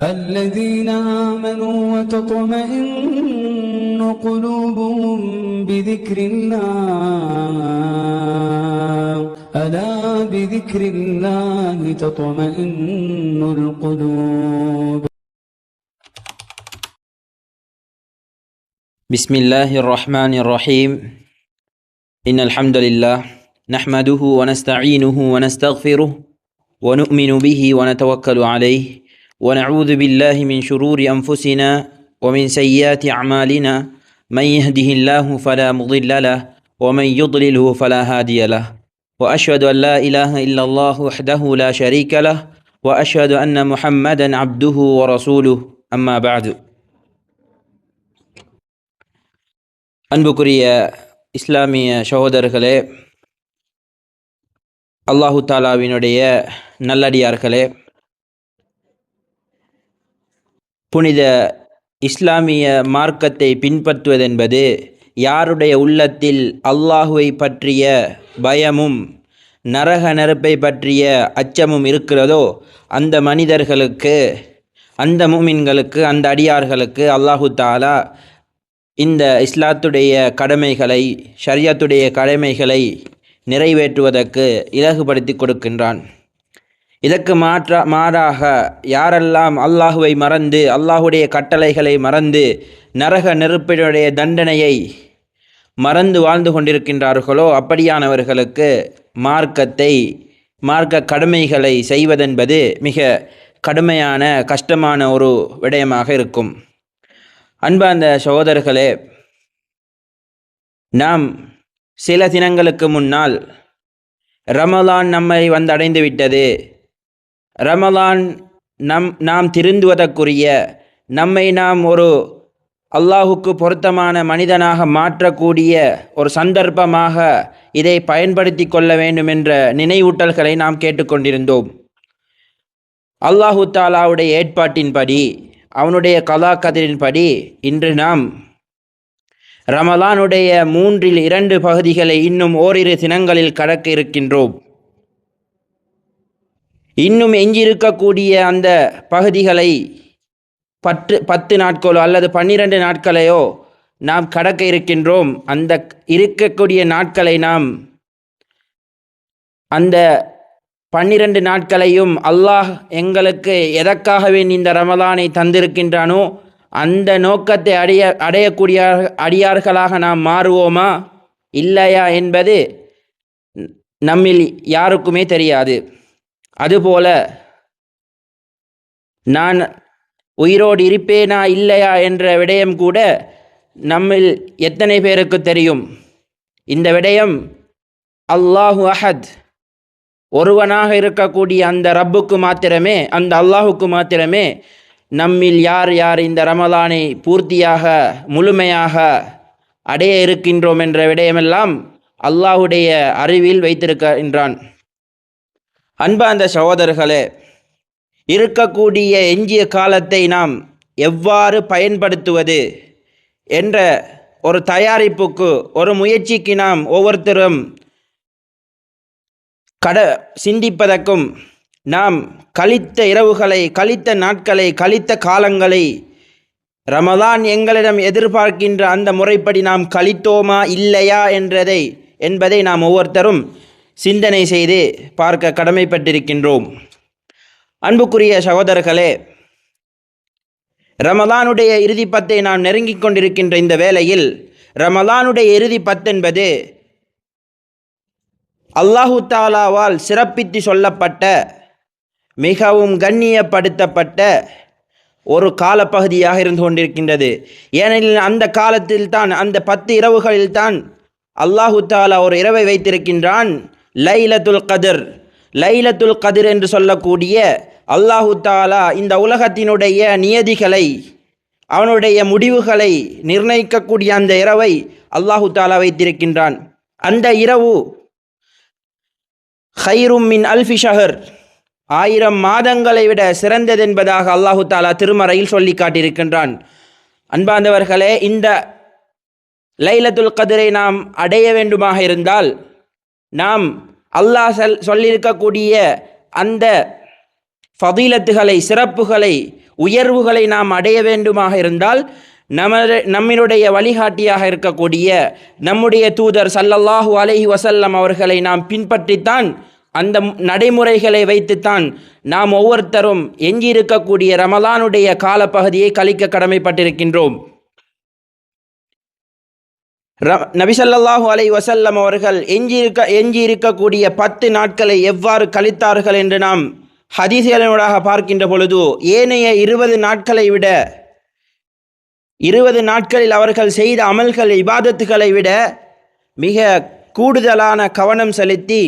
الذين آمنوا وتطمئن قلوبهم بذكر الله ألا بذكر الله تطمئن القلوب. بسم الله الرحمن الرحيم. إن الحمد لله نحمده ونستعينه ونستغفره ونؤمن به ونتوكل عليه ونعوذ بالله من شرور أنفسنا ومن سيئات أعمالنا. من يهده الله فلا مضل له ومن يضلله فلا هادي له. وأشهد أن لا إله إلا الله وحده لا شريك له وأشهد أن محمدا عبده ورسوله. أما بعد. அன்புக்குரிய இஸ்லாமிய சகோதரர்களே, அல்லாஹு தாலாவினுடைய நல்லடியார்களே, புனித இஸ்லாமிய மார்க்கத்தை பின்பற்றுவதென்பது யாருடைய உள்ளத்தில் அல்லாஹுவை பற்றிய பயமும் நரக நெருப்பை பற்றிய அச்சமும் இருக்கிறதோ அந்த மனிதர்களுக்கு, அந்த முஃமின்களுக்கு, அந்த அடியார்களுக்கு அல்லாஹு தாலா இந்த இஸ்லாத்துடைய கடமைகளை, ஷரியத்துடைய கடமைகளை நிறைவேற்றுவதற்கு இலகுபடுத்தி கொடுக்கின்றான். இதற்கு மாறாக யாரெல்லாம் அல்லாஹுவை மறந்து, அல்லாஹுடைய கட்டளைகளை மறந்து, நரக நெருப்பினுடைய தண்டனையை மறந்து வாழ்ந்து கொண்டிருக்கின்றார்களோ அப்படியானவர்களுக்கு மார்க்க கடமைகளை செய்வதென்பது மிக கடுமையான, கஷ்டமான ஒரு விடயமாக இருக்கும். அன்பார்ந்த சகோதரர்களே, நாம் சில தினங்களுக்கு முன்னால் ரமலான் நம்மை வந்தடைந்து விட்டது, ரமலான் நாம் திருந்துவதற்குரிய, நம்மை நாம் ஒரு அல்லாஹுக்கு பொருத்தமான மனிதனாக மாற்றக்கூடிய ஒரு சந்தர்ப்பமாக இதை பயன்படுத்தி கொள்ள வேண்டும் என்ற நினைவூட்டல்களை நாம் கேட்டுக்கொண்டிருந்தோம். அல்லாஹு தாலாவுடைய ஏற்பாட்டின்படி, அவனுடைய கலாக்கதிரின்படி இன்று நாம் ரமலானுடைய 2 பகுதிகளை இன்னும் ஓரிரு தினங்களில் கடக்க இருக்கின்றோம். இன்னும் எஞ்சியிருக்கக்கூடிய அந்த பகுதிகளை 10 நாட்களோ அல்லது 12 நாட்களையோ நாம் கடக்க இருக்கின்றோம். அந்த இருக்கக்கூடிய நாட்களை நாம், அந்த 12 நாட்களையும் அல்லாஹ் எங்களுக்கு எதற்காகவே இந்த ரமலானை தந்திருக்கின்றானோ அந்த நோக்கத்தை அடையக்கூடிய அடியார்களாக நாம் மாறுவோமா இல்லையா என்பது நம்மில் யாருக்குமே தெரியாது. அதுபோல நான் உயிரோடு இருப்பேனா இல்லையா என்ற விடயம் கூட நம்மில் எத்தனை பேருக்கு தெரியும்? இந்த விடயம் அல்லாஹு அஹத், ஒருவனாக இருக்கக்கூடிய அந்த ரப்புக்கு மாத்திரமே, அந்த அல்லாஹுக்கு மாத்திரமே நம்மில் யார் யார் இந்த ரமலானை பூர்த்தியாக, முழுமையாக அடைய இருக்கின்றோம் என்ற விடயமெல்லாம் அல்லாஹுடைய அறிவில் வைத்திருக்கின்றான். அன்பார்ந்த சகோதரர்களே, இருக்கக்கூடிய எஞ்சிய காலத்தை நாம் எவ்வாறு பயன்படுத்துவது என்ற ஒரு தயாரிப்புக்கு, ஒரு முயற்சிக்கு நாம் ஒவ்வொருத்தரும் சிந்திப்பதற்கும், நாம் கழித்த இரவுகளை, கழித்த நாட்களை, கழித்த காலங்களை ரமலான் எங்களிடம் எதிர்பார்க்கின்ற அந்த முறைப்படி நாம் கழித்தோமா இல்லையா என்பதை நாம் ஒவ்வொருத்தரும் சிந்தனை செய்து பார்க்க கடமைப்பட்டிருக்கின்றோம். அன்புக்குரிய சகோதரர்களே, ரமலானுடைய இறுதி 10 நாம் நெருங்கிக் கொண்டிருக்கின்ற இந்த வேளையில் ரமலானுடைய இறுதி 10 என்பது அல்லாஹு தாலாவால் சிறப்பித்து சொல்லப்பட்ட, மிகவும் கண்ணியப்படுத்தப்பட்ட ஒரு காலப்பகுதியாக இருந்து கொண்டிருக்கின்றது. ஏனெனில் அந்த காலத்தில் தான், அந்த 10 இரவுகளில் தான் அல்லாஹு தாலா ஒரு இரவை வைத்திருக்கின்றான், லைலத்துல் கதிர். லைலத்துல் கதிர் என்று சொல்லக்கூடிய அல்லாஹு தாலா இந்த உலகத்தினுடைய நியதிகளை, அவனுடைய முடிவுகளை நிர்ணயிக்கக்கூடிய அந்த இரவை அல்லாஹு தாலா வைத்திருக்கின்றான். அந்த இரவு ஹைரும் மின் அல்ஃபி ஷஹர், 1000 மாதங்களை விட சிறந்தது என்பதாக அல்லாஹு தாலா திருமறையில் சொல்லி காட்டியிருக்கின்றான். அன்பார்ந்தவர்களே, இந்த லைலத்துல் கதிரை நாம் அடைய வேண்டுமாக இருந்தால் நாம் அல்லாஹ் சொல்லியிருக்கக்கூடிய அந்த ஃபதீலத்துகளை, சிறப்புகளை உயர்வுகளை நாம் அடைய வேண்டுமாக இருந்தால் நம்மினுடைய வழிகாட்டியாக இருக்கக்கூடிய நம்முடைய தூதர் ஸல்லல்லாஹு அலைஹி வஸல்லம் அவர்களை நாம் பின்பற்றித்தான், அந்த நடைமுறைகளை வைத்துத்தான் நாம் ஒவ்வொருத்தரும் எஞ்சியிருக்கக்கூடிய ரமலானுடைய காலப்பகுதியை கழிக்க கடமைப்பட்டிருக்கின்றோம். நபி ஸல்லல்லாஹு அலைஹி வஸல்லம் அவர்கள் எஞ்சியிருக்கக்கூடிய 10 நாட்களை எவ்வாறு கழித்தார்கள் என்று நாம் ஹதீஸ்களினூடாக பார்க்கின்ற பொழுது, ஏனைய 20 நாட்களை விட 20 நாட்களில் அவர்கள் செய்த அமல்கள் இபாதத்துகளை விட மிக கூடுதலான கவனம் செலுத்தி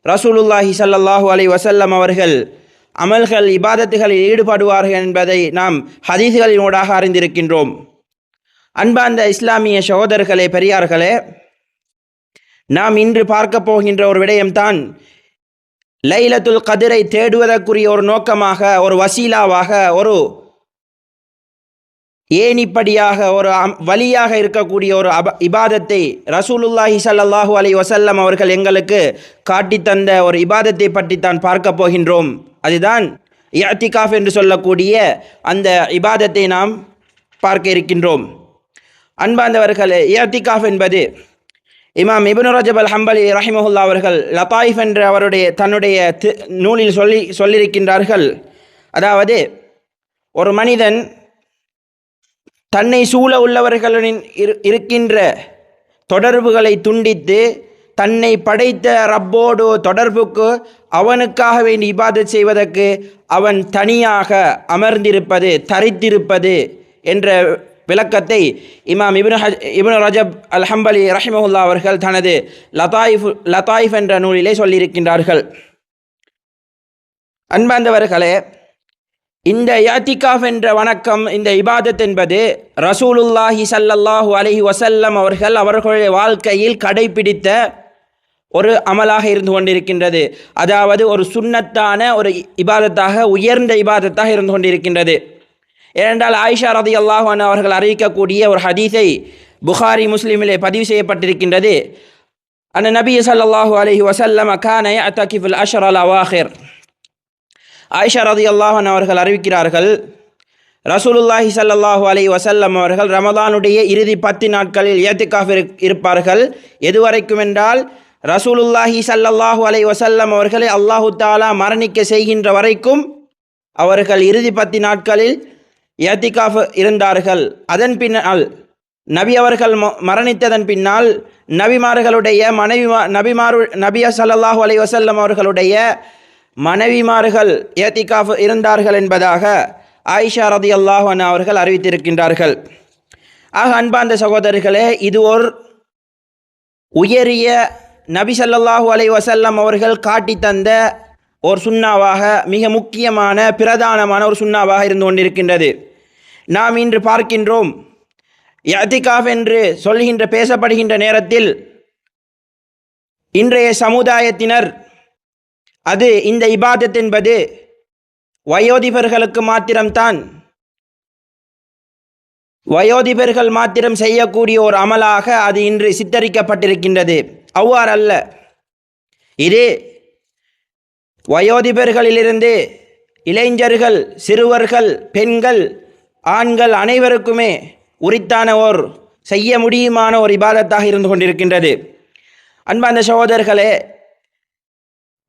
ரசூலுல்லாஹி ஸல்லல்லாஹு அலைஹி வஸல்லம் அவர்கள் அமல்கள் இபாதத்துகளில் ஈடுபடுவார்கள் என்பதை நாம் ஹதீஸ்களினூடாக அறிந்திருக்கின்றோம். அன்பார்ந்த இஸ்லாமிய சகோதரர்களே, பெரியார்களே, நாம் இன்று பார்க்க போகின்ற ஒரு விடயம்தான் லைலத்துல் கத்ரை தேடுவதற்குரிய ஒரு நோக்கமாக, ஒரு வசீலாவாக, ஒரு ஏணிப்படியாக, ஒரு வழியாக இருக்கக்கூடிய ஒரு இபாதத்தை ரசூலுல்லாஹி ஸல்லல்லாஹு அலைஹி வஸல்லம் அவர்கள் எங்களுக்கு காட்டித்தந்த ஒரு இபாதத்தை பற்றித்தான் பார்க்க போகின்றோம். அதுதான் இஅ்திகாஃப் என்று சொல்லக்கூடிய அந்த இபாதத்தை நாம் பார்க்க இருக்கின்றோம். அன்பார்ந்தவர்களே, இஅ்திகாஃப் என்பது இமாம் இப்னு ரஜப் அல் ஹம்பலி ரஹிமஹுல்லா அவர்கள் லதாயிஃப் என்ற அவருடைய தன்னுடைய நூலில் சொல்லியிருக்கின்றார்கள். அதாவது, ஒரு மனிதன் தன்னை சூழ உள்ளவர்களின் இருக்கின்ற தொடர்புகளை துண்டித்து தன்னை படைத்த ரப்போடு தொடர்புக்கு அவனுக்காக வேண்டி இபாதத் செய்வதற்கு அவன் தனியாக அமர்ந்திருப்பது, தரித்திருப்பது என்ற விளக்கத்தை இமாம் இப்னு ரஜப் அல் ஹம்பலி ரஹிமஹுல்லா அவர்கள் தனது லதாயிஃப் என்ற நூலிலே சொல்லியிருக்கின்றார்கள். அன்பார்ந்தவர்களே, இந்த இஅ்திகாஃப் என்ற வணக்கம், இந்த இபாதத் என்பது ரசூலுல்லாஹி ஸல்லல்லாஹு அலைஹி வஸல்லம் அவர்கள் அவர்களுடைய வாழ்க்கையில் கடைபிடித்த ஒரு அமலாக இருந்து கொண்டிருக்கின்றது. அதாவது ஒரு சுன்னத்தான ஒரு இபாதத்தாக, உயர்ந்த இபாதத்தாக இருந்து கொண்டிருக்கின்றது. ஏனென்றால் ஆயிஷா ரலியல்லாஹு அன்ஹா அவர்கள் அறிவிக்கக்கூடிய ஒரு ஹதீஸை புகாரி முஸ்லிமிலே பதிவு செய்யப்பட்டிருக்கின்றது. அன் நபி ஸல்லல்லாஹு அலைஹி வஸல்லம் கான யஅ்தகிஃபுல் அஷ்ரல் அவாஹிர். ஆயிஷா ரலியல்லாஹு அன்ஹா அவர்கள் அறிவிக்கிறார்கள், ரசூலுல்லாஹி ஸல்லல்லாஹு அலைஹி வஸல்லம் அவர்கள் ரமலானுடைய இறுதி 10 நாட்களில் இஅ்திகாஃப் இருப்பார்கள். எதுவரைக்கும் என்றால், ரசூலுல்லாஹி ஸல்லல்லாஹு அலைஹி வஸல்லம் அவர்களை அல்லாஹு தஆலா மரணிக்க செய்கின்ற வரைக்கும் அவர்கள் இறுதி 10 நாட்களில் இஅ்திகாஃப் இருந்தார்கள். அதன் பின்னால் நபி அவர்கள் மரணித்ததன் பின்னால் நபிமார்களுடைய நபி ஸல்லல்லாஹு அலைஹி வஸல்லம் அவர்களுடைய மனைவிமார்கள் இஅ்திகாஃப் இருந்தார்கள் என்பதாக ஆயிஷா ரலியல்லாஹு அன்ஹா அவர்கள் அறிவித்திருக்கின்றார்கள். ஆக அன்பார்ந்த சகோதரர்களே, இது ஒரு உயரிய நபி ஸல்லல்லாஹு அலைஹி வஸல்லம் அவர்கள் காட்டி தந்த ஒரு சுன்னாவாக, மிக முக்கியமான பிரதானமான ஒரு சுன்னாவாக இருந்து கொண்டிருக்கின்றது. நாம் இன்று பார்க்கின்றோம், இஅ்திகாஃப் என்று சொல்கின்ற பேசப்படுகின்ற நேரத்தில் இன்றைய சமுதாயத்தினர் அது இந்த இபாதத் என்பது வயோதிபர்களுக்கு மாத்திரம்தான், வயோதிபர்கள் மாத்திரம் செய்யக்கூடிய ஒரு அமலாக அது இன்று சித்தரிக்கப்பட்டிருக்கின்றது. அவ்வாறு அல்ல. இது வயோதிபர்களிலிருந்து இளைஞர்கள், சிறுவர்கள், பெண்கள், ஆண்கள் அனைவருக்குமே உரித்தான ஓர் செய்ய முடியுமான ஒரு இபாதத்தாக இருந்து கொண்டிருக்கின்றது. அன்பார்ந்த சகோதரர்களே,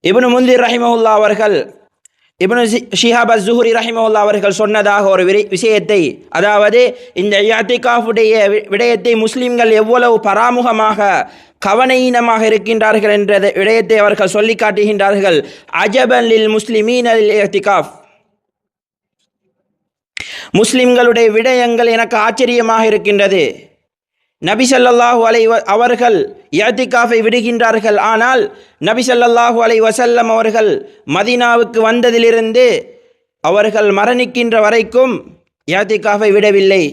இப்னு முந்திர் ரஹிமஹுல்லா அவர்கள், இப்னு ஷிஹாப் அஸ்-ஸுஹ்ரி ரஹிமஹுல்லா அவர்கள் சொன்னதாக ஒரு விஷயத்தை, அதாவது இந்த இஅ்திகாஃபுடைய விடயத்தை முஸ்லிம்கள் எவ்வளவு பராமுகமாக கவனஈனமாக இருக்கின்றார்கள் என்ற விடயத்தை அவர்கள் சொல்லி காட்டுகின்றார்கள். அஜபன் லில் முஸ்லிமீன லில் இஅ்திகாஃப். முஸ்லிம்களுடைய விடயங்கள் எனக்கு ஆச்சரியமாக இருக்கின்றது. நபி ஸல்லல்லாஹு அலைஹி அவர்கள் இஅ்திகாஃபை விடுகின்றார்கள். ஆனால் நபி ஸல்லல்லாஹு அலைஹி வஸல்லம் அவர்கள் மதீனாவுக்கு வந்ததிலிருந்து அவர்கள் மரணிக்கின்ற வரைக்கும் இஅ்திகாஃபை விடவில்லை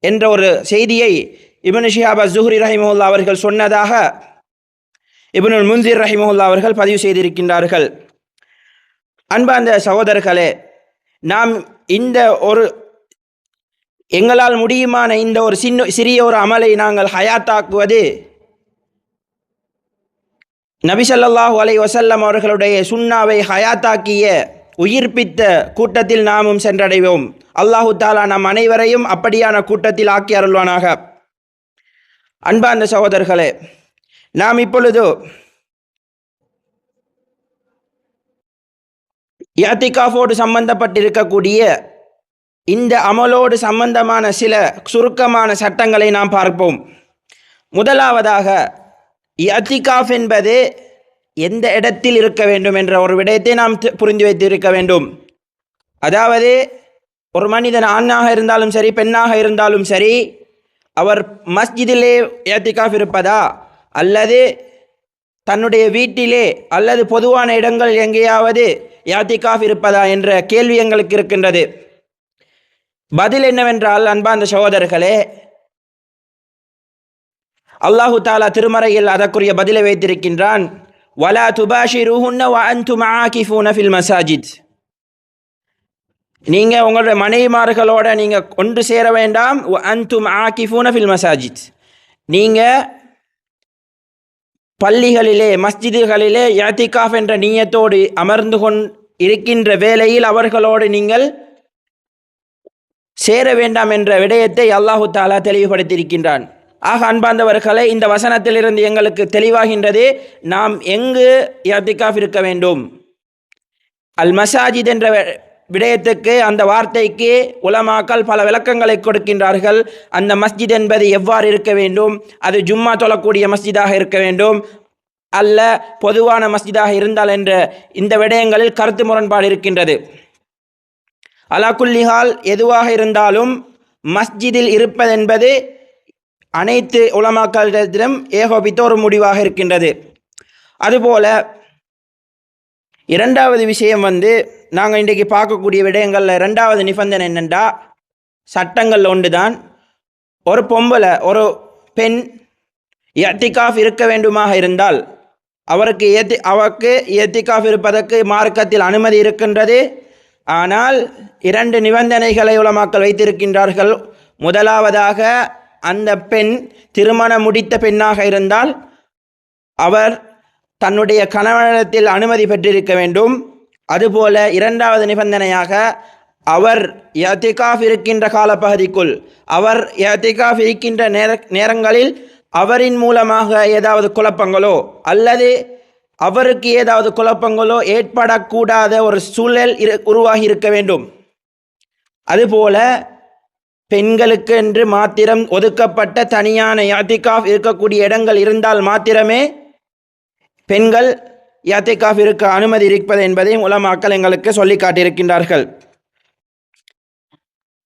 என்ற ஒரு செய்தியை இப்னு ஷிஹாப் அஸ்-ஸுஹ்ரி ரஹிமஹுல்லா அவர்கள் சொன்னதாக இப்னுல் முன்சிர் ரஹிமஹுல்லா அவர்கள் பதிவு செய்திருக்கின்றார்கள். அன்பார்ந்த சகோதரர்களே, நாம் இந்த ஒரு எங்களால் முடியுமான இந்த ஒரு சிறிய ஒரு அமலை நாங்கள் ஹயாத்தாக்குவது நபி ஸல்லல்லாஹு அலைஹி வஸல்லம் அவர்களுடைய சுன்னாவை ஹயாத்தாக்கிய உயிர்ப்பித்த கூட்டத்தில் நாமும் சென்றடைவோம். அல்லாஹு தாலா நம் அனைவரையும் அப்படியான கூட்டத்தில் ஆக்கி அருள்வானாக. அன்பார்ந்த சகோதரர்களே, நாம் இப்பொழுது இஅ்திகாஃபோடு சம்பந்தப்பட்டிருக்கக்கூடிய இந்த அமலோடு சம்பந்தமான சில சுருக்கமான சட்டங்களை நாம் பார்ப்போம். முதலாவதாக, இஅ்திகாஃப் என்பது எந்த இடத்தில் இருக்க வேண்டும் என்ற ஒரு விடயத்தை நாம் புரிந்து வைத்திருக்க வேண்டும். அதாவது, ஒரு மனிதன் ஆணாக இருந்தாலும் சரி, பெண்ணாக இருந்தாலும் சரி, அவர் மஸ்ஜிதிலே இஅ்திகாஃப் இருப்பதா அல்லது தன்னுடைய வீட்டிலே அல்லது பொதுவான இடங்கள் எங்கேயாவது இஅ்திகாஃப் இருப்பதா என்ற கேள்வி எங்களுக்கு இருக்கின்றது. பதில் என்னவென்றால், அன்பார்ந்த சகோதரர்களே, அல்லாஹு தாலா திருமறையில் அதற்குரிய பதிலை வைத்திருக்கின்றான். வலா துபாஷிருஹுன்ன வ அன்தும் ஆகிஃபூன ஃபில் மசாஜித். நீங்கள் உங்களுடைய மனைவிமார்களோட நீங்கள் ஒன்று சேர வேண்டாம். வ அன்தும் ஆகிஃபூன ஃபில் மசாஜித். நீங்கள் பள்ளிகளிலே, மஸ்ஜிதுகளிலே இஅ்திகாஃப் என்ற நியத்தோடு அமர்ந்து இருக்கின்ற வேளையில் அவர்களோடு நீங்கள் சேர வேண்டாம் என்ற விடயத்தை அல்லாஹு தாலா தெளிவுபடுத்தியிருக்கின்றான். ஆக அன்பார்ந்தவர்களே, இந்த வசனத்திலிருந்து எங்களுக்கு தெளிவாகின்றது நாம் எங்கு இஅ்திகாஃப் இருக்க வேண்டும். அல் மசாஜித் என்ற விடயத்துக்கு, அந்த வார்த்தைக்கு உலமாக்கள் பல விளக்கங்களை கொடுக்கின்றார்கள். அந்த மஸ்ஜித் என்பது எவ்வாறு இருக்க வேண்டும், அது ஜும்மா தொழக்கூடிய மஸ்ஜிதாக இருக்க வேண்டும் அல்ல பொதுவான மஸ்ஜிதாக இருந்தால் என்ற இந்த விடயங்களில் கருத்து முரண்பாடு இருக்கின்றது. அலா குல்லிஹால், எதுவாக இருந்தாலும் மஸ்ஜிதில் இருப்பதென்பது அனைத்து உலமாக்களிடத்திலும் ஏகோபித்த ஒரு முடிவாக இருக்கின்றது. அதுபோல இரண்டாவது விஷயம் நாங்கள் இன்றைக்கு பார்க்கக்கூடிய விடயங்களில் இரண்டாவது நிபந்தனை என்னென்றா, சட்டங்கள் ஒன்று தான். ஒரு பொம்பளை, ஒரு பெண் இஅ்திகாஃப் இருக்க வேண்டுமாக இருந்தால் அவருக்கு இஅ்திகாஃப் இருப்பதற்கு மார்க்கத்தில் அனுமதி இருக்கின்றது. ஆனால் இரண்டு நிபந்தனைகளை உலமாக்கள் வைத்திருக்கின்றார்கள். முதலாவதாக, அந்த பெண் திருமணம் முடித்த பெண்ணாக இருந்தால் அவர் தன்னுடைய கணவனிடத்தில் அனுமதி பெற்றிருக்க வேண்டும். அதுபோல இரண்டாவது நிபந்தனையாக, அவர் இஅ்திகாஃப் இருக்கின்ற காலப்பகுதிக்குள், அவர் இஅ்திகாஃப் இருக்கின்ற நேரங்களில் அவரின் மூலமாக ஏதாவது குழப்பங்களோ அல்லது அவருக்கு ஏதாவது குழப்பங்களோ ஏற்படக்கூடாத ஒரு சூழல் உருவாகி இருக்க வேண்டும். அதுபோல பெண்களுக்கு என்று மாத்திரம் ஒதுக்கப்பட்ட தனியான இஅ்திகாஃப் இருக்கக்கூடிய இடங்கள் இருந்தால் மாத்திரமே பெண்கள் இஅ்திகாஃப் இருக்க அனுமதி இருப்பது என்பதையும் உலமாக்கள் எங்களுக்கு சொல்லி காட்டியிருக்கின்றார்கள்.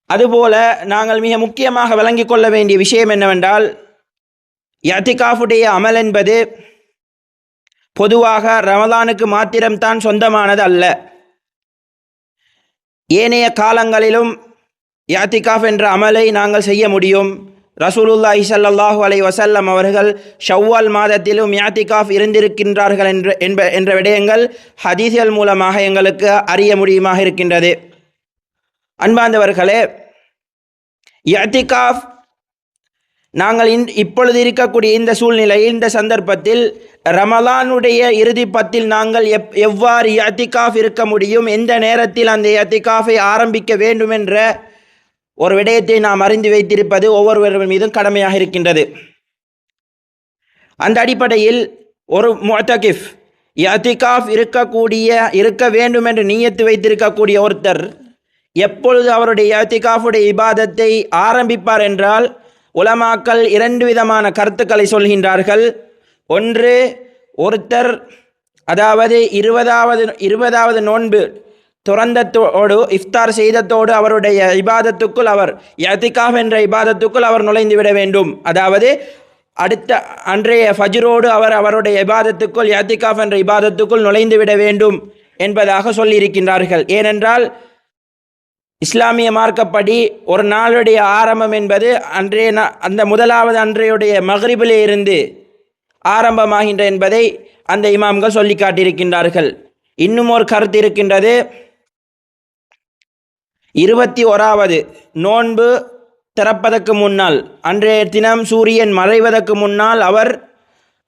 அதுபோல நாங்கள் மிக முக்கியமாக விளங்கிக் கொள்ள வேண்டிய விஷயம் என்னவென்றால், இஅ்திகாஃபுடைய அமல் என்பது பொதுவாக ரமலானுக்கு மாத்திரம்தான் சொந்தமானது அல்ல. ஏனைய காலங்களிலும் இஅ்திகாஃப் என்ற அமலை நாங்கள் செய்ய முடியும். ரசூலுல்லாஹி ஸல்லல்லாஹு அலைஹி வஸல்லம் அவர்கள் ஷவ்வால் மாதத்திலும் இஅ்திகாஃப் இருந்திருக்கின்றார்கள் என்ற விடயங்கள் ஹதீஸ்கள் மூலமாக எங்களுக்கு அறிய முடியுமாக இருக்கின்றது. அன்பார்ந்தவர்களே, இஅ்திகாஃப் நாங்கள் இப்பொழுது இருக்கக்கூடிய இந்த சூழ்நிலையில், இந்த சந்தர்ப்பத்தில் ரமலானுடைய இறுதி பத்தில் நாங்கள் எவ்வாறு இஅ்திகாஃப் இருக்க முடியும், எந்த நேரத்தில் அந்த இஅ்திகாஃபை ஆரம்பிக்க வேண்டும் என்ற ஒரு விடயத்தை நாம் அறிந்து வைத்திருப்பது ஒவ்வொருவர் மீதும் கடமையாக இருக்கின்றது. அந்த அடிப்படையில் ஒரு முஅ்தகிஃப் இஅ்திகாஃப் இருக்க வேண்டும் என்று நியத்து வைத்திருக்கக்கூடிய ஒருத்தர் எப்பொழுது அவருடைய இஅ்திகாஃபுடைய இபாதத்தை ஆரம்பிப்பார் என்றால், உலமாக்கள் இரண்டு விதமான கருத்துக்களை சொல்கின்றார்கள். ஒன்று, ஒருத்தர் அதாவது 20வது நோன்பு துறந்தத்தோடு, இஃப்தார் செய்தத்தோடு அவருடைய இபாதத்துக்குள், அவர் இஅ்திகாஃப் என்ற இபாதத்துக்குள் அவர் நுழைந்து விட வேண்டும். அதாவது அடுத்த அன்றைய ஃபஜ்ரோடு அவருடைய இபாதத்துக்குள், இஅ்திகாஃப் என்ற இபாதத்துக்குள் நுழைந்து விட வேண்டும் என்பதாக சொல்லியிருக்கின்றார்கள். ஏனென்றால் இஸ்லாமிய மார்க்கப்படி ஒரு நாளுடைய ஆரம்பம் என்பது அந்த முதலாவது அன்றையுடைய மக்ரிபிலே இருந்து ஆரம்பமாகின்ற என்பதை அந்த இமாம்கள் சொல்லி காட்டியிருக்கின்றார்கள். இன்னும் ஒரு கருத்து இருக்கின்றது. 21வது நோன்பு திறப்பதற்கு முன்னால், அன்றைய தினம் சூரியன் மறைவதற்கு முன்னால் அவர்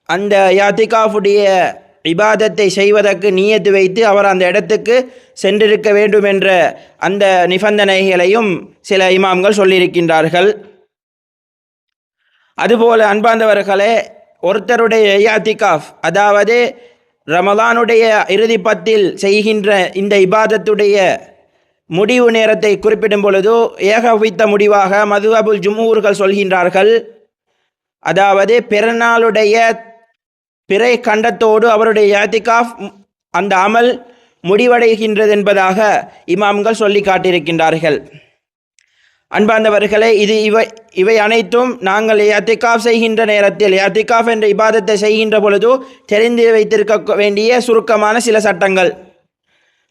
அந்த இஅ்திகாஃபுடைய இபாதத்தை செய்வதற்கு நியத்து வைத்து அவர் அந்த இடத்துக்கு சென்றிருக்க வேண்டும் என்ற அந்த நிபந்தனைகளையும் சில இமாம்கள் சொல்லியிருக்கின்றார்கள். அதுபோல அன்பார்ந்தவர்களே, ஒருத்தருடைய இஅ்திகாஃப், அதாவது ரமலானுடைய இறுதி பத்தில் செய்கின்ற இந்த இபாதத்துடைய முடிவு நேரத்தை குறிப்பிடும் பொழுது ஏகோபித்த முடிவாக மதுஹபுல் ஜும்ஹூர்கள் சொல்கின்றார்கள். அதாவது பிறநாளுடைய பிறை கண்டத்தோடு அவருடைய இஅ்திகாஃப் அந்த அமல் முடிவடைகின்றது என்பதாக இமாம்கள் சொல்லி காட்டியிருக்கின்றார்கள். அன்பார்ந்தவர்களே, இவை அனைத்தும் நாங்கள் இஅ்திகாஃப் செய்கின்ற நேரத்தில், இஅ்திகாஃப் என்ற இபாதத்தை செய்கின்ற பொழுது தெரிந்து வைத்திருக்க வேண்டிய சுருக்கமான சில சட்டங்கள்.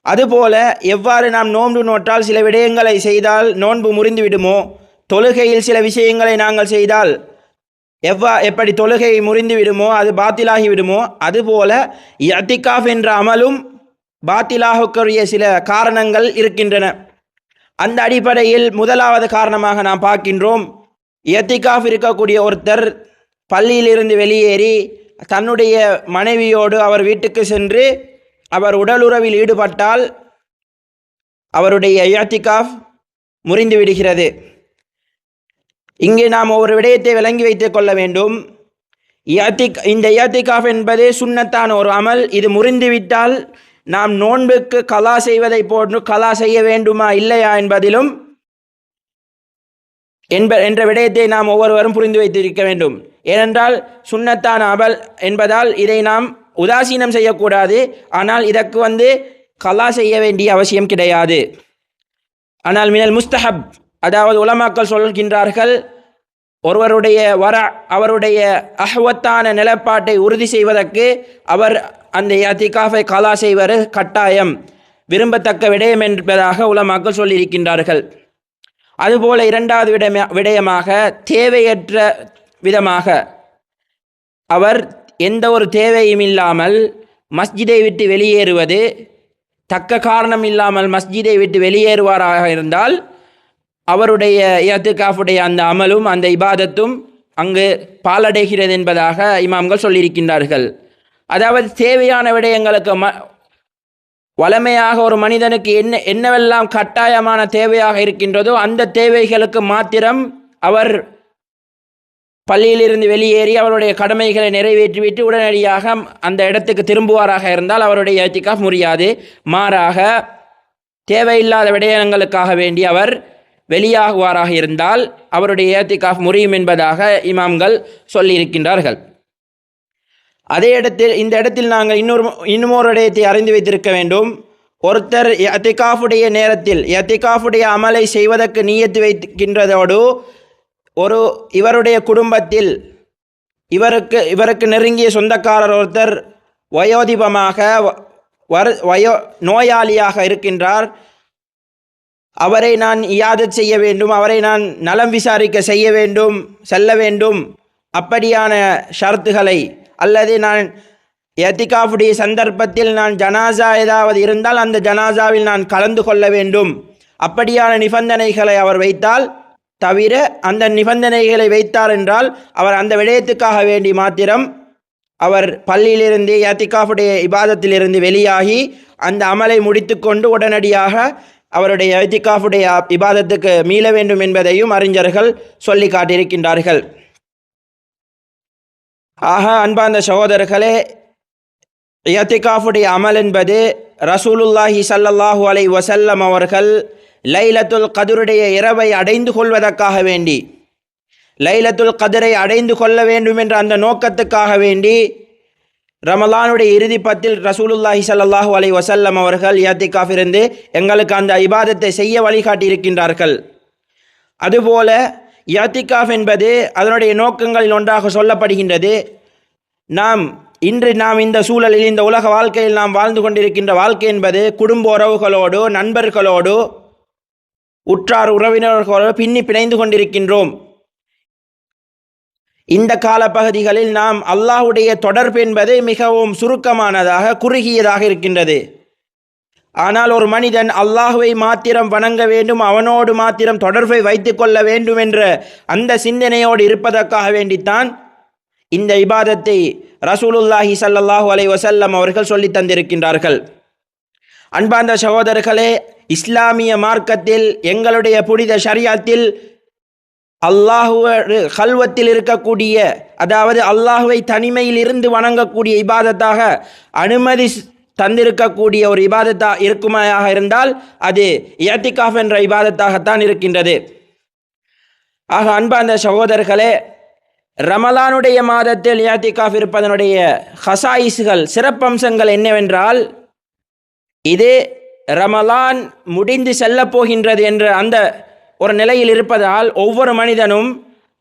அதுபோல எவ்வாறு நாம் நோன்பு நோற்றால் சில விடயங்களை செய்தால் நோன்பு முறிந்து விடுமோ, தொழுகையில் சில விஷயங்களை நாங்கள் செய்தால் எப்படி தொழுகை முறிந்து விடுமோ, அது பாத்திலாகி விடுமோ, அதுபோல இஅ்திகாஃப் என்ற அமலும் பாத்திலாகக்கூடிய சில காரணங்கள் இருக்கின்றன. அந்த அடிப்படையில் முதலாவது காரணமாக நாம் பார்க்கின்றோம், இஅ்திகாஃப் இருக்கக்கூடிய ஒருத்தர் பள்ளியிலிருந்து வெளியேறி தன்னுடைய மனைவியோடு அவர் வீட்டுக்கு சென்று அவர் உடலுறவில் ஈடுபட்டால் அவருடைய இஅ்திகாஃப் முறிந்து விடுகிறது. இங்கே நாம் ஒரு விடயத்தை விளங்கி வைத்துக் கொள்ள வேண்டும். இந்த இஅ்திகாஃப் என்பது சுன்னத்தான ஒரு அமல். இது முறிந்துவிட்டால் நாம் நோன்புக்கு கலா செய்வதை போன்று கலா செய்ய வேண்டுமா இல்லையா என்பதிலும் என்ற விடயத்தை நாம் ஒவ்வொருவரும் புரிந்து வைத்திருக்க வேண்டும். ஏனென்றால் சுன்னத்தான அமல் என்பதால் இதை நாம் உதாசீனம் செய்யக்கூடாது. ஆனால் இதற்கு கலா செய்ய வேண்டிய அவசியம் கிடையாது. ஆனால் மினல் முஸ்தஹப், அதாவது உலமாக்கள் சொல்கின்றார்கள், ஒருவருடைய அவருடைய அஹ்வத்தான நிலைப்பாட்டை உறுதி செய்வதற்கு அவர் அந்த இஅ்திகாஃபை கலா செய்வது கட்டாயம், விரும்பத்தக்க விடயம் என்பதாக உலமாக்கள் சொல்லியிருக்கின்றார்கள். அதுபோல இரண்டாவது விடயமாக தேவையற்ற விதமாக அவர் எந்த ஒரு தேவையும் இல்லாமல் மஸ்ஜிதை விட்டு வெளியேறுவது, தக்க காரணம் இல்லாமல் மஸ்ஜிதை விட்டு வெளியேறுவாராக இருந்தால் அவருடைய இஅ்திகாஃபுடைய அந்த அமலும் அந்த இபாதத்தும் அங்கு பாலடைகிறது என்பதாக இமாம்கள் சொல்லியிருக்கின்றார்கள். அதாவது தேவையான விடயங்களுக்கு வளமையாக ஒரு மனிதனுக்கு என்னவெல்லாம் கட்டாயமான தேவையாக இருக்கின்றதோ அந்த தேவைகளுக்கு மாத்திரம் அவர் பள்ளியிலிருந்து வெளியேறி அவருடைய கடமைகளை நிறைவேற்றிவிட்டு உடனடியாக அந்த இடத்துக்கு திரும்புவாராக இருந்தால் அவருடைய இஅ்திகாஃப் முறியாது. மாறாக தேவையில்லாத விடயங்களுக்காக வேண்டி அவர் வெளியாகுவாராக இருந்தால் அவருடைய இஅ்திகாஃப் முறியும் என்பதாக இமாம்கள் சொல்லியிருக்கின்றார்கள். அதே இந்த இடத்தில் நாங்கள் இன்னுமொரு விடயத்தை அறிந்து வைத்திருக்க வேண்டும். ஒருத்தர் இஅ்திகாஃபுடைய நேரத்தில் இஅ்திகாஃபுடைய அமலை செய்வதற்கு நியத்து வைக்கின்றதோடு இவருடைய குடும்பத்தில் இவருக்கு நெருங்கிய சொந்தக்காரர் ஒருத்தர் வயோதிபமாக நோயாளியாக இருக்கின்றார், அவரை நான் இயாதத் செய்ய வேண்டும், அவரை நான் நலம் விசாரிக்க செல்ல வேண்டும், அப்படியான ஷரத்துகளை, அல்லது நான் இஅ்திகாஃபுடைய சந்தர்ப்பத்தில் நான் ஜனாசா ஏதாவது இருந்தால் அந்த ஜனாசாவில் நான் கலந்து கொள்ள வேண்டும், அப்படியான நிபந்தனைகளை அவர் வைத்தால் தவிர, அந்த நிபந்தனைகளை வைத்தார் என்றால் அவர் அந்த விடயத்துக்காக வேண்டி மாத்திரம் அவர் பள்ளியிலிருந்து இஅ்திகாஃபுடைய இபாதத்திலிருந்து வெளியாகி அந்த அமலை முடித்து கொண்டு உடனடியாக அவருடைய இஅ்திகாஃபுடைய இபாதத்துக்கு மீள வேண்டும் என்பதையும் அறிஞர்கள் சொல்லி காட்டியிருக்கின்றார்கள். ஆக அன்பார்ந்த சகோதரர்களே, இஅ்திகாஃபுடைய அமல் என்பது ரசூலுல்லாஹி ஸல்லல்லாஹு அலைஹி வஸல்லம் அவர்கள் லைலத்துல் கத்ருடைய இரவை அடைந்து கொள்வதற்காக வேண்டி, லைலத்துல் கத்ரை அடைந்து கொள்ள வேண்டும் என்ற அந்த நோக்கத்துக்காக வேண்டி ரமலானுடைய இறுதி பத்தில் ரசூலுல்லாஹி ஸல்லல்லாஹு அலைஹி வஸல்லம் அவர்கள் இஅ்திகாஃப் இருந்து எங்களுக்கு அந்த இபாதத்தை செய்ய வழிகாட்டியிருக்கின்றார்கள். அதுபோல இஅ்திகாஃப் என்பது அதனுடைய நோக்கங்களில் ஒன்றாக சொல்லப்படுகின்றது. இன்று நாம் இந்த சூழலில், இந்த உலக வாழ்க்கையில் நாம் வாழ்ந்து கொண்டிருக்கின்ற வாழ்க்கை என்பது குடும்ப உறவுகளோடு, நண்பர்களோடு, உற்றார் உறவினர்களோடு பின்னி பிணைந்து கொண்டிருக்கின்றோம். இந்த காலப்பகுதிகளில் நாம் அல்லாஹ்வுடைய தொடர்பு என்பது மிகவும் சுருக்கமானதாக, குறுகியதாக இருக்கின்றது. ஆனால் ஒரு மனிதன் அல்லாஹ்வை மாத்திரம் வணங்க வேண்டும், அவனோடு மாத்திரம் தொடர்பை வைத்து கொள்ள வேண்டும் என்ற அந்த சிந்தனையோடு இருப்பதற்காக வேண்டித்தான் இந்த இபாதத்தை ரசூலுல்லாஹி ஸல்லல்லாஹு அலைஹி வஸல்லம் அவர்கள் சொல்லி தந்திருக்கின்றார்கள். அன்பார்ந்த சகோதரர்களே, இஸ்லாமிய மார்க்கத்தில் எங்களுடைய புனித ஷரியாத்தில் அல்லாஹுவ கல்வத்தில் இருக்கக்கூடிய, அதாவது அல்லாஹுவை தனிமையில் இருந்து வணங்கக்கூடிய இபாதத்தாக அனுமதி தந்திருக்கக்கூடிய ஒரு இபாதத்தா இருக்குமையாக இருந்தால் அது இஅ்திகாஃப் என்ற இபாதத்தாகத்தான் இருக்கின்றது. ஆக அன்பார்ந்த சகோதரர்களே, ரமலானுடைய மாதத்தில் இஅ்திகாஃப் இருப்பதனுடைய ஹசாயிஸ்கள், சிறப்பம்சங்கள் என்னவென்றால், இது ரமலான் முடிந்து செல்லப் போகின்றது என்ற அந்த ஒரு நிலையில் இருப்பதால் ஒவ்வொரு மனிதனும்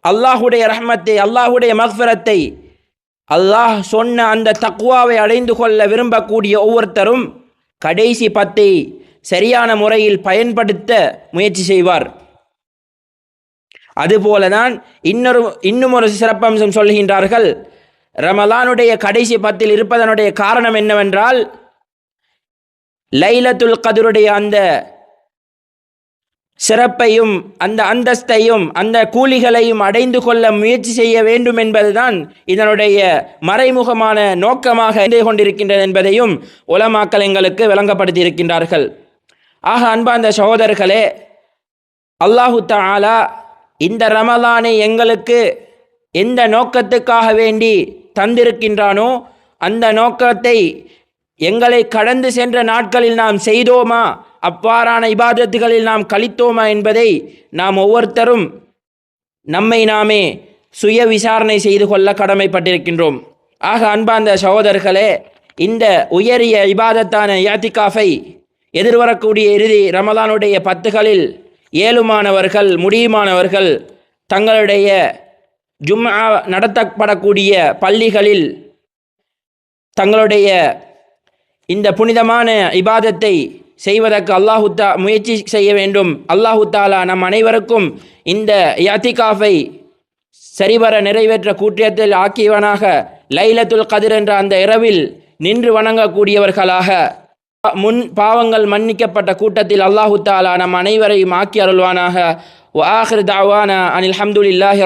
அல்லாஹுடைய ரஹ்மத்தை, அல்லாஹுடைய மக்ஃபிரத்தை, அல்லாஹ் சொன்ன அந்த தக்வாவை அடைந்து கொள்ள விரும்பக்கூடிய ஒவ்வொருத்தரும் கடைசி 10 சரியான முறையில் பயன்படுத்த முயற்சி செய்வார். அதுபோலதான் இன்னும் ஒரு சிறப்பம்சம் சொல்கின்றார்கள். ரமலானுடைய கடைசி 10 இருப்பதனுடைய காரணம் என்னவென்றால், லைலத்துல் கத்ருடைய அந்த சிறப்பையும் அந்த அந்தஸ்தையும் அந்த கூலிகளையும் அடைந்து கொள்ள முயற்சி செய்ய வேண்டும் என்பதுதான் இதனுடைய மறைமுகமான நோக்கமாக இருந்து கொண்டிருக்கின்றது என்பதையும் உலமாக்கள் எங்களுக்கு விளங்கப்படுத்தி இருக்கின்றார்கள். ஆக அன்பார்ந்த சகோதரர்களே, அல்லாஹு தஆலா இந்த ரமலானை எங்களுக்கு எந்த நோக்கத்துக்காக வேண்டி தந்திருக்கின்றானோ அந்த நோக்கத்தை எங்களை கடந்து சென்ற நாட்களில் நாம் செய்தோமா, அவ்வாறான இபாதத்துகளில் நாம் கழித்தோமா என்பதை நாம் ஒவ்வொருத்தரும் நம்மை நாமே சுய விசாரணை செய்து கொள்ள கடமைப்பட்டிருக்கின்றோம். ஆக அன்பார்ந்த சகோதரர்களே, இந்த உயரிய இபாதத்தான இஅ்திகாஃபை எதிர்வரக்கூடிய இறுதி ரமலானுடைய 10களில் ஏழுமானவர்கள், முடியுமானவர்கள் தங்களுடைய ஜும்ஆ நடத்தப்படக்கூடிய பள்ளிகளில் தங்களுடைய இந்த புனிதமான இபாதத்தை செய்வதற்கு முயற்சி செய்ய வேண்டும். அல்லாஹு தஆலா நம் அனைவருக்கும் இந்த இஅ்திகாஃபை சரிவர நிறைவேற்ற கூட்டியத்தில் ஆக்கியவனாக, லைலத்துல் கத்ர் என்ற அந்த இரவில் நின்று வணங்கக்கூடியவர்களாக, முன் பாவங்கள் மன்னிக்கப்பட்ட கூட்டத்தில் அல்லாஹு தஆலா நம் அனைவரையும் ஆக்கி அருள்வானாக. வ ஆகிர் தஅவானா அனில் ஹம்துலில்லாஹி